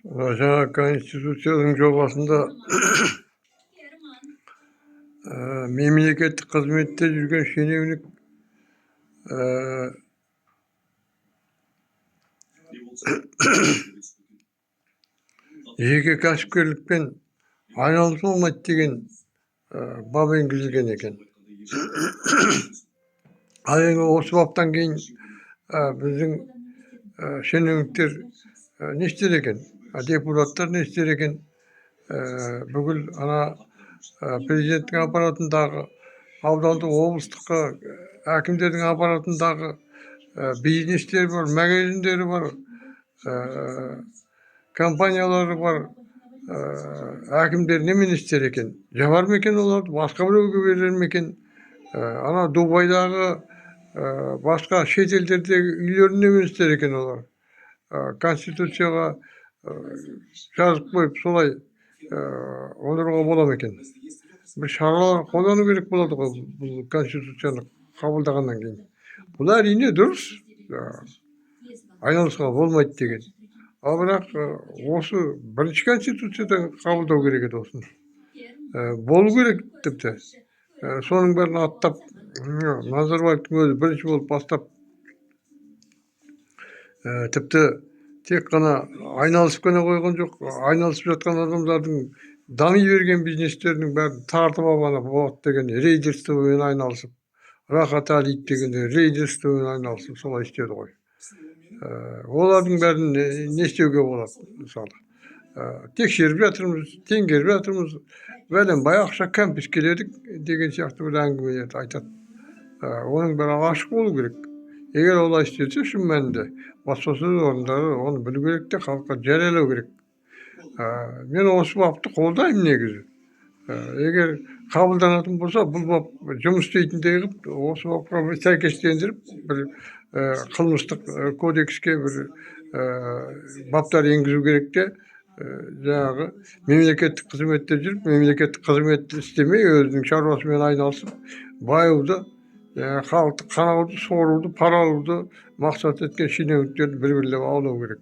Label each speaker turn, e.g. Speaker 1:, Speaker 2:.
Speaker 1: Жаңа Конституцияның жобасында мемлекеттік қызметте жүрген шенеунік жеке кәсіпкерлікпен айналысуға болмайды деген бап енгізілген екен. Ал енді осы баптан кейін біздің шенеуніктер не істер екен? Депутаттар не істер екен? Бүкіл ана президенттің аппаратындағы, аудандық облыстық әкімдердің аппаратындағы бизнестер бар, магазиндері бар, компаниялары бар, әкімдер немен істер екен? Жабар ма екен оларды? Басқа біреуге берер ме екен? Ана Дубайдағы басқа шет елдердегі үйлерін немен істер екен олар? Конституцияға жазып қойып солай отыруға бола ма екен? Bir шаралар қолдану керек болады ғой бұл конституцияны қабылдағаннан кейін. Бұл әрине дұрыс, айналысуға болмайды деген. Ал бірақ осы бірінші конституциядан қабылдау керек еді осыны. Болу керек тіпті. Соның бәрін аттап, Назарбаевтың өзі бірінші болып бастап, тіпті тек қана айналысып қана қойған жоқ, айналысып жатқан адамдардың дами берген бизнестердің бәрін тартып алғаны болады деген рейдерствомен айналысып, Рахат Әлиев деген рейдерствомен айналысып солай істеді ғой. Олардың бәрін не істеуге болады мысалы? Тексеріп жатырмыз, теңгеріп жатырмыз, бәленбай ақша кәмпескеледік деген сияқты бір әңгімелерді айтады. Оның бәрі ашық болу керек. Егер олай істелсе, шын мәнінде баспасөз орындары оны білу керек те халыққа жариялау керек. Мен осы бапты қолдаймын негізі. Егер қабылданатын болса, бұл бап жұмыс істейтіндей қылып, осы бапқа сәйкестендіріп, бір қылмыстық кодекске бір баптар енгізу керек те, жаңағы мемлекеттік қызметте жүріп, мемлекеттік қызмет істемей, өзінің шаруасымен айналысып, баюды, халықты қанауды, соруды, пара алуды мақсат еткен шенеуніктерді бір-бірлеп аулау керек.